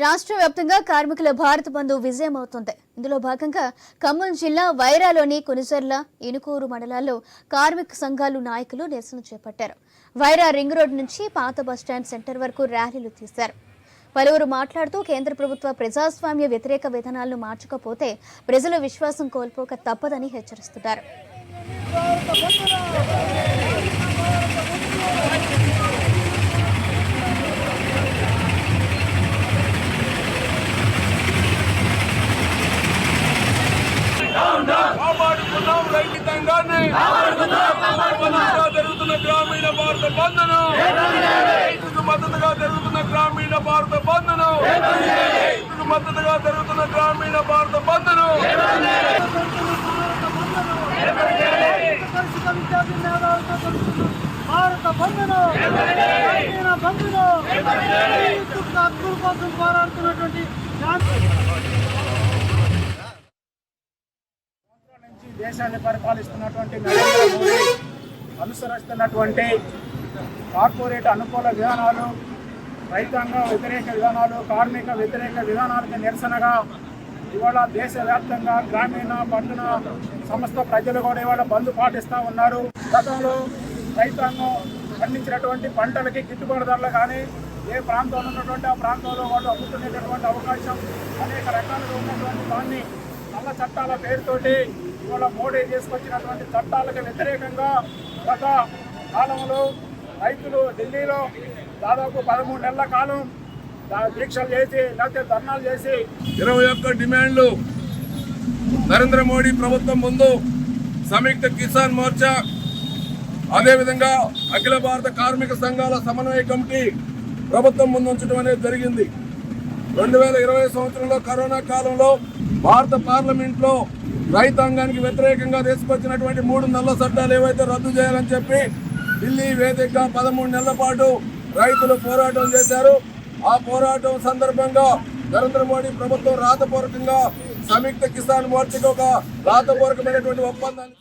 రాష్ట్ర వ్యాప్తంగా కార్మికుల భారత బంద్ విజయమవుతోంది. ఇందులో భాగంగా ఖమ్మం జిల్లా వైరాలోని కొనిజర్ల, ఇనుకూరు మండలాల్లో కార్మిక సంఘాలు నాయకులు నిరసన చేపట్టారు. వైరా రింగ్ రోడ్ నుంచి పాత బస్టాండ్ సెంటర్ వరకు ర్యాలీలు తీశారు. పలువురు మాట్లాడుతూ కేంద్ర ప్రభుత్వ ప్రజాస్వామ్య వ్యతిరేక విధానాలను మార్చకపోతే ప్రజల విశ్వాసం కోల్పోక తప్పదని హెచ్చరిస్తున్నారు. జరుగుతున్న గ్రామీణ భారత బంద్ను మద్దతుగా జరుగుతున్న గ్రామీణ భారత బంద్ను మద్దతుగా జరుగుతున్న గ్రామీణ భారత బంద్ను భారత బంద్ను బంద్ను హక్కుల కోసం పోరాడుతున్నటువంటి దేశాన్ని పరిపాలిస్తున్నటువంటి నరేంద్ర మోడీ అనుసరిస్తున్నటువంటి కార్పొరేట్ అనుకూల విధానాలు, రైతాంగ వ్యతిరేక విధానాలు, కార్మిక వ్యతిరేక విధానాలకు నిరసనగా ఇవాళ దేశవ్యాప్తంగా గ్రామీణ పట్టణ సంస్థ ప్రజలు కూడా ఇవాళ బంద్ పాటిస్తూ ఉన్నారు. గతంలో రైతాంగం పండించినటువంటి పంటలకి గిట్టుబాటు ధరలు కానీ ఏ ప్రాంతంలో ఉన్నటువంటి ఆ ప్రాంతంలో వాళ్ళు అమ్ముకునేటటువంటి అవకాశం అనేక రకాలుగా ఉన్నటువంటి దాన్ని నల్ల చట్టాల పేరుతోటి ఇవాళ మోడీ తీసుకొచ్చినటువంటి చట్టాలకు వ్యతిరేకంగా గత కాలంలో రైతులు ఢిల్లీలో దాదాపు 13 నెలల కాలం దీక్షలు చేసి లేకపోతే ధర్నాలు చేసి 21 డిమాండ్లు నరేంద్ర మోడీ ప్రభుత్వం ముందు సంయుక్త కిసాన్ మోర్చా, అదేవిధంగా అఖిల భారత కార్మిక సంఘాల సమన్వయ కమిటీ ప్రభుత్వం ముందు ఉంచడం అనేది జరిగింది. 2020 సంవత్సరంలో కరోనా కాలంలో భారత పార్లమెంట్లో రైతాంగానికి వ్యతిరేకంగా తీసుకొచ్చినటువంటి 3 నల్ల చట్టాలు ఏవైతే రద్దు చేయాలని చెప్పి ఢిల్లీ వేదికగా 13 నెలల పాటు రైతులు పోరాటం చేశారు. ఆ పోరాటం సందర్భంగా నరేంద్ర మోడీ ప్రభుత్వం రాతపూర్వకంగా సంయుక్త కిసాన్ మోర్చాకు ఒక రాతపూర్వకమైనటువంటి ఒప్పందాన్ని